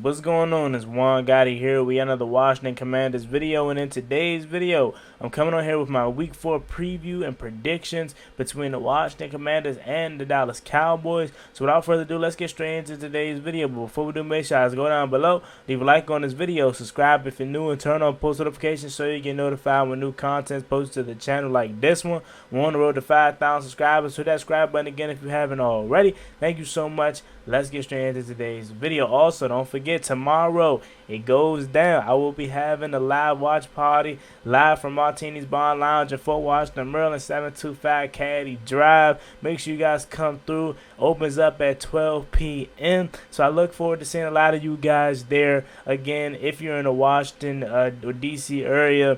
What's going on? It's Juan Gotti here. We another Washington Commanders video, and in today's video, I'm coming on here with my Week 4 preview and predictions between the Washington Commanders and the Dallas Cowboys. So without further ado, let's get straight into today's video. But before we do, make sure you go down below, leave a like on this video, subscribe if you're new, and turn on post notifications so you get notified when new content is posted to the channel like this one. We're on the road to 5,000 subscribers, so hit that subscribe button again if you haven't already. Thank you so much. Let's get straight into today's video. Also, don't forget, tomorrow it goes down. I will be having a live watch party live from Martini's Bar Lounge in Fort Washington, Maryland, 725 Caddy Drive. Make sure you guys come through. Opens up at 12 p.m. So I look forward to seeing a lot of you guys there. Again, if you're in the Washington or D.C. area,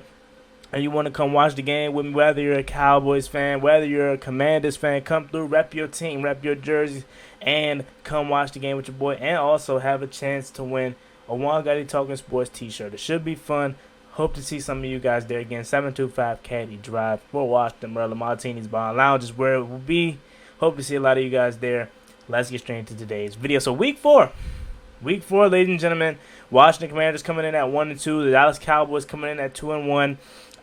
and you want to come watch the game with me, whether you're a Cowboys fan, whether you're a Commanders fan, come through, rep your team, rep your jerseys, and come watch the game with your boy, and also have a chance to win a Juan Gotti Talking Sports t-shirt. It should be fun. Hope to see some of you guys there again. 725 Caddy Drive, Fort Washington, Maryland, Martini's Bar Lounge is where it will be. Hope to see a lot of you guys there. Let's get straight into today's video. So Week 4, ladies and gentlemen, Washington Commanders coming in at 1-2. The Dallas Cowboys coming in at 2-1.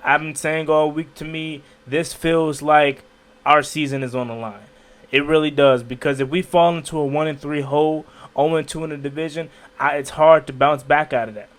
I've been saying all week, to me, this feels like our season is on the line. It really does, because if we fall into a 1-3 hole, 0-2 in the division, it's hard to bounce back out of that.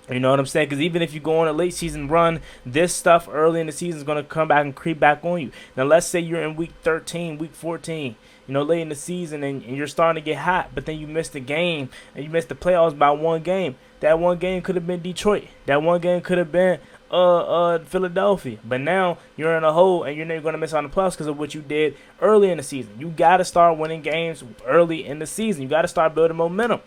You know what I'm saying? Because even if you go on a late season run, this stuff early in the season is going to come back and creep back on you. Now, let's say you're in week 13, week 14, late in the season, and you're starting to get hot, but then you missed the game, and you missed the playoffs by one game. That one game could have been Detroit. That one game could have been Philadelphia. But now you're in a hole, and you're never going to miss on the playoffs because of what you did early in the season. You got to start winning games early in the season. You got to start building momentum.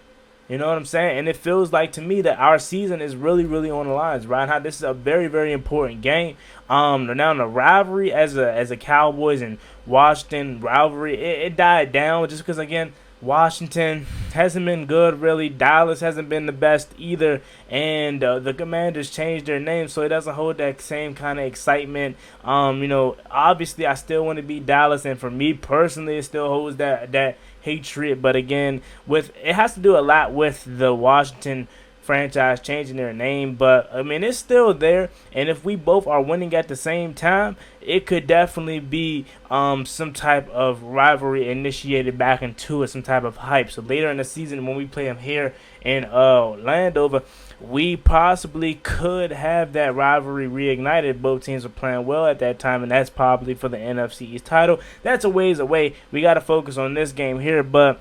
You know what I'm saying? And it feels like to me that our season is really, really on the lines right now. This is a very, very important game. Now the rivalry as a Cowboys and Washington rivalry, it died down just because, again, Washington hasn't been good, really. Dallas hasn't been the best either. And the Commanders changed their name, so it doesn't hold that same kind of excitement. Obviously, I still want to beat Dallas, and for me personally, it still holds that hatred. But again, it has to do a lot with the Washington franchise changing their name, but I mean, it's still there, and if we both are winning at the same time, it could definitely be some type of rivalry initiated back into it, some type of hype. So later in the season, when we play them here in Orlando, we possibly could have that rivalry reignited. Both teams are playing well at that time, and that's probably for the NFC East title. That's a ways away. We got to focus on this game here, but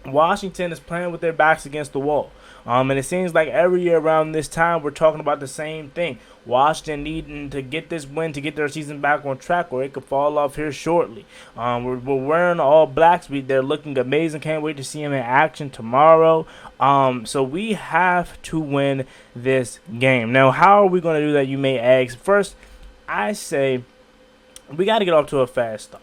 Washington is playing with their backs against the wall. And it seems like every year around this time, we're talking about the same thing. Washington needing to get this win to get their season back on track, or it could fall off here shortly. We're wearing all blacks. They're looking amazing. Can't wait to see them in action tomorrow. So we have to win this game. Now, how are we going to do that, you may ask? First, I say we got to get off to a fast start.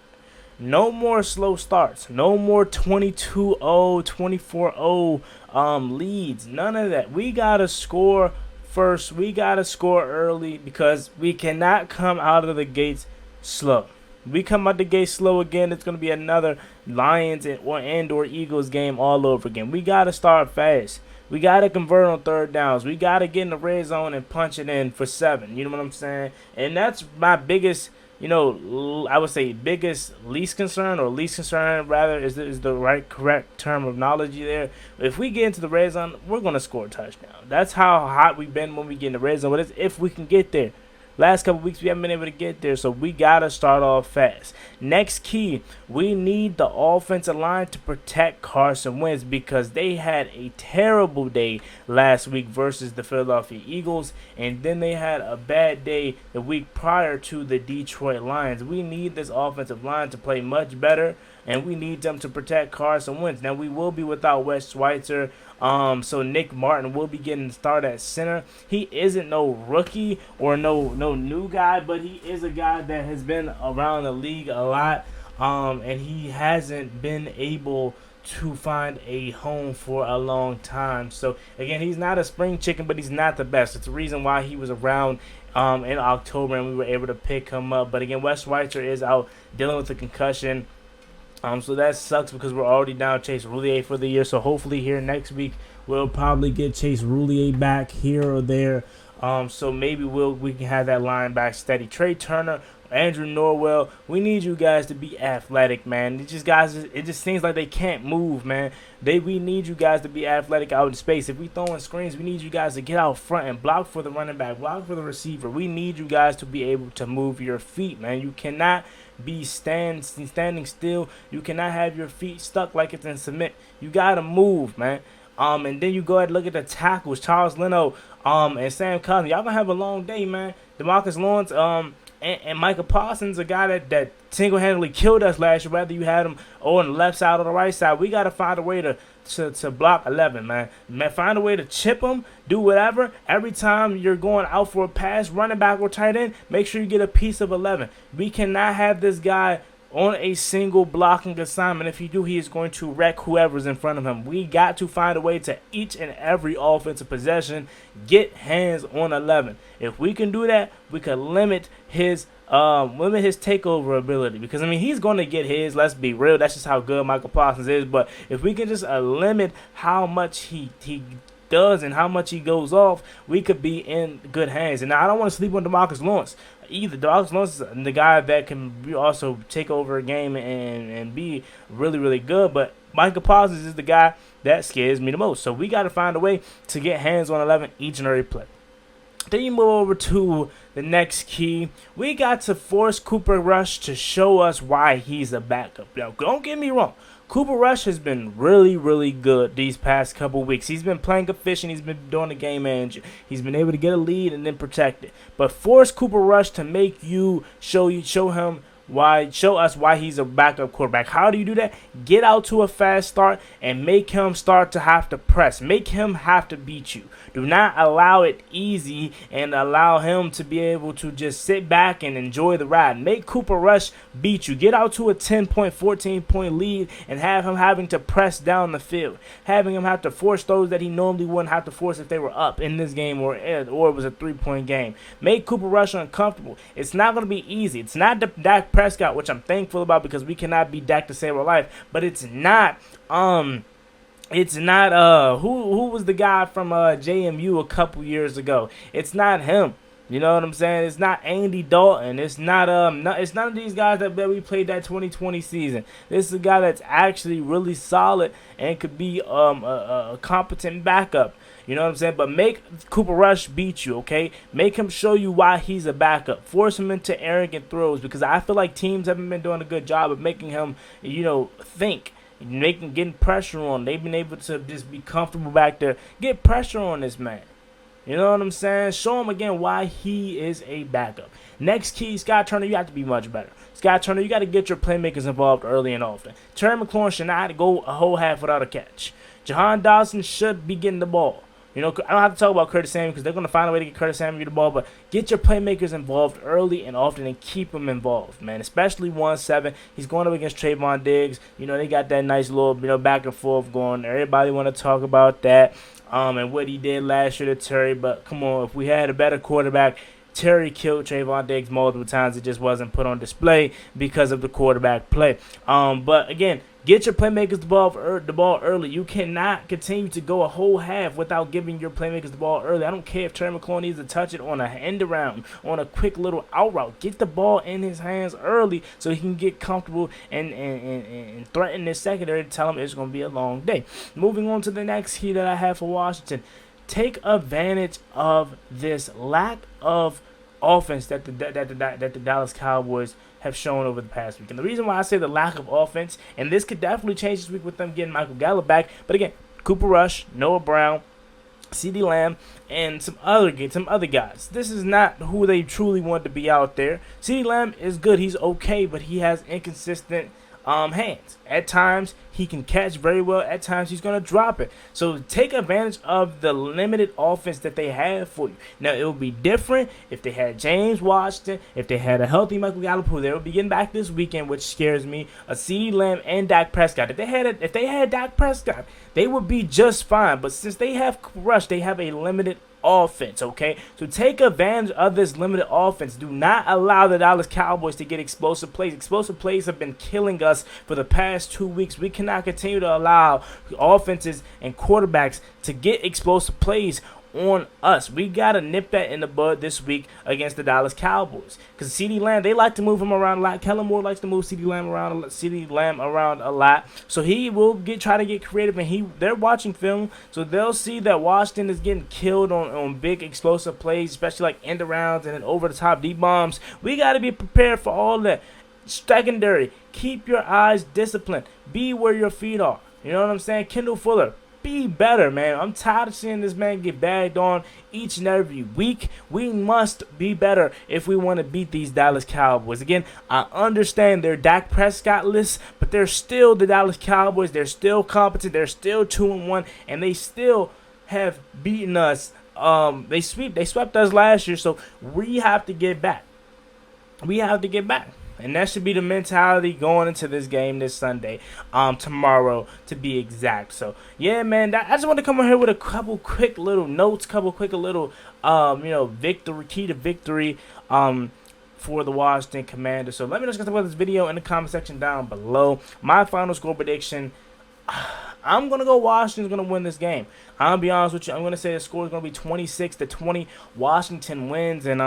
No more slow starts. No more 22-0, 24-0 leads. None of that. We got to score first. We got to score early, because we cannot come out of the gates slow. We come out the gate slow again, it's going to be another Lions or Eagles game all over again. We got to start fast. We got to convert on third downs. We got to get in the red zone and punch it in for 7. You know what I'm saying? And that's my biggest, I would say least concern rather is the correct terminology there. If we get into the red zone, we're going to score a touchdown. That's how hot we've been when we get in the red zone. But it's if we can get there. Last couple weeks, we haven't been able to get there, so we got to start off fast. Next key, we need the offensive line to protect Carson Wentz, because they had a terrible day last week versus the Philadelphia Eagles, and then they had a bad day the week prior to the Detroit Lions. We need this offensive line to play much better, and we need them to protect Carson Wentz. Now, we will be without Wes Schweitzer, so Nick Martin will be getting the start at center. He isn't no rookie or no new guy, but he is a guy that has been around the league a lot, and he hasn't been able to find a home for a long time. So again, he's not a spring chicken, but he's not the best. It's the reason why he was around in October, and we were able to pick him up. But again, Wes Schweitzer is out dealing with a concussion. So that sucks, because we're already down Chase Roulier for the year. So hopefully here next week We'll probably get Chase Roulier back here or there. So maybe we can have that line back steady. Trey Turner, Andrew Norwell, we need you guys to be athletic, man. It just seems like they can't move, man. We need you guys to be athletic out in space. If we throwing screens, we need you guys to get out front and block for the running back, block for the receiver. We need you guys to be able to move your feet, man. You cannot be standing still. You cannot have your feet stuck like it's in cement. You gotta move, man. And then you go ahead and look at the tackles, Charles Leno, and Sam Cousins. Y'all gonna have a long day, man. DeMarcus Lawrence, and Micah Parsons, a guy that single-handedly killed us last year, whether you had him on the left side or the right side. We got to find a way to block 11, man. Find a way to chip him, do whatever. Every time you're going out for a pass, running back or tight end, make sure you get a piece of 11. We cannot have this guy on a single blocking assignment. If you do, he is going to wreck whoever's in front of him. We got to find a way to each and every offensive possession get hands on 11. If we can do that, we can limit his takeover ability, because I mean he's going to get his. Let's be real, that's just how good Michael Parsons is. But if we can just limit how much he does and how much he goes off, we could be in good hands. And now I don't want to sleep on DeMarcus Lawrence either. DeMarcus Lawrence is the guy that can also take over a game and be really, really good. But Michael Parsons is the guy that scares me the most. So we got to find a way to get hands on 11 each and every play. Then you move over to the next key. We got to force Cooper Rush to show us why he's a backup. Now, don't get me wrong. Cooper Rush has been really, really good these past couple weeks. He's been playing efficient. He's been doing the game manager. He's been able to get a lead and then protect it. But force Cooper Rush to make you show us why he's a backup quarterback. How do you do that? Get out to a fast start and make him start to have to press. Make him have to beat you. Do not allow it easy and allow him to be able to just sit back and enjoy the ride. Make Cooper Rush beat you. Get out to a 10-point, 14-point lead and have him having to press down the field. Having him have to force those that he normally wouldn't have to force if they were up in this game or it was a 3-point game. Make Cooper Rush uncomfortable. It's not going to be easy. It's not Dak Prescott, which I'm thankful about because we cannot be Dak to save our life. But it's not who was the guy from JMU a couple years ago? It's not him. You know what I'm saying? It's not Andy Dalton. It's not it's none of these guys that we played that 2020 season. This is a guy that's actually really solid and could be a competent backup. You know what I'm saying? But make Cooper Rush beat you, okay? Make him show you why he's a backup. Force him into arrogant throws, because I feel like teams haven't been doing a good job of making him, think. Getting pressure on. They've been able to just be comfortable back there. Get pressure on this man. You know what I'm saying? Show him again why he is a backup. Next key, Scott Turner, you have to be much better. Scott Turner, you got to get your playmakers involved early and often. Terry McLaurin should not go a whole half without a catch. Jahan Dawson should be getting the ball. I don't have to talk about Curtis Samuel because they're going to find a way to get Curtis Samuel the ball, but get your playmakers involved early and often and keep them involved, man, especially 1-7. He's going up against Trayvon Diggs. They got that nice little, back and forth going. Everybody want to talk about that and what he did last year to Terry, but come on, if we had a better quarterback, Terry killed Trayvon Diggs multiple times. It just wasn't put on display because of the quarterback play. But again, get your playmakers the ball early. You cannot continue to go a whole half without giving your playmakers the ball early. I don't care if Terry McLaurin needs to touch it on an end around, on a quick little out route. Get the ball in his hands early so he can get comfortable and threaten his secondary to tell him it's going to be a long day. Moving on to the next key that I have for Washington. Take advantage of this lack of offense that the Dallas Cowboys have shown over the past week. And the reason why I say the lack of offense, and this could definitely change this week with them getting Michael Gallup back, but again, Cooper Rush, Noah Brown, CeeDee Lamb, and some other guys. This is not who they truly want to be out there. CeeDee Lamb is good. He's okay, but he has inconsistent hands. At times he can catch very well. At times he's going to drop it. So take advantage of the limited offense that they have for you. Now it would be different if they had James Washington, if they had a healthy Michael Gallup, who they will be getting back this weekend, which scares me. A CeeDee Lamb and Dak Prescott. If they had Dak Prescott, they would be just fine. But since they have Rush, they have a limited offense, okay? So take advantage of this limited offense. Do not allow the Dallas Cowboys to get explosive plays. Explosive plays have been killing us for the past 2 weeks. We cannot continue to allow offenses and quarterbacks to get explosive plays on us. We got to nip that in the bud this week against the Dallas Cowboys. Because CeeDee Lamb, they like to move him around a lot. Kellen Moore likes to move CeeDee Lamb around a lot. So he will try to get creative, and they're watching film, so they'll see that Washington is getting killed on big explosive plays, especially like end arounds and then over the top deep bombs. We got to be prepared for all that. Secondary, keep your eyes disciplined. Be where your feet are. You know what I'm saying? Kendall Fuller, be better, man. I'm tired of seeing this man get bagged on each and every week. We must be better if we want to beat these Dallas Cowboys. Again, I understand they're Dak Prescott-less, but they're still the Dallas Cowboys. They're still competent. They're still 2-1, and they still have beaten us. They swept us last year, so we have to get back. We have to get back. And that should be the mentality going into this game this Sunday, tomorrow to be exact. So, yeah, man, I just want to come on here with a couple quick little notes, key to victory for the Washington Commanders. So let me know about this video in the comment section down below. My final score prediction, I'm going to go Washington's going to win this game. I'll be honest with you. I'm going to say the score is going to be 26-20. Washington wins, and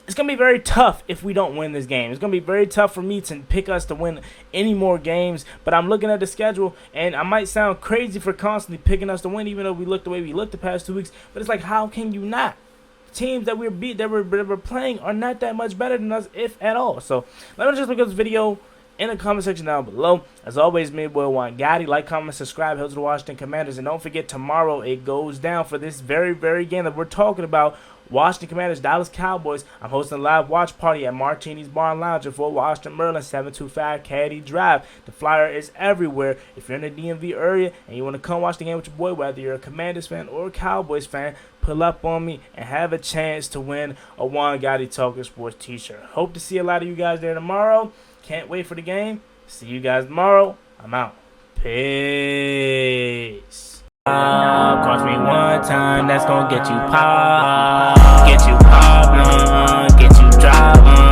it's going to be very tough if we don't win this game. It's going to be very tough for me to pick us to win any more games, but I'm looking at the schedule, and I might sound crazy for constantly picking us to win, even though we looked the way we looked the past 2 weeks, but it's like, how can you not? Teams that we're playing are not that much better than us, if at all. So let me just look at this video in the comment section down below. As always, Midboy One Gotti. Like, comment, subscribe. Hail to the Washington Commanders. And don't forget, tomorrow it goes down for this very game that we're talking about. Washington Commanders, Dallas Cowboys. I'm hosting a live watch party at Martini's Barn Lounge in Fort Washington, Maryland, 725 Caddy Drive. The flyer is everywhere. If you're in the DMV area and you want to come watch the game with your boy, whether you're a Commanders fan or a Cowboys fan, pull up on me and have a chance to win a One Gotti Talking Sports t-shirt. Hope to see a lot of you guys there tomorrow. Can't wait for the game. See you guys tomorrow. I'm out. Peace. Cost me one time, that's gonna get you pop, get you driving.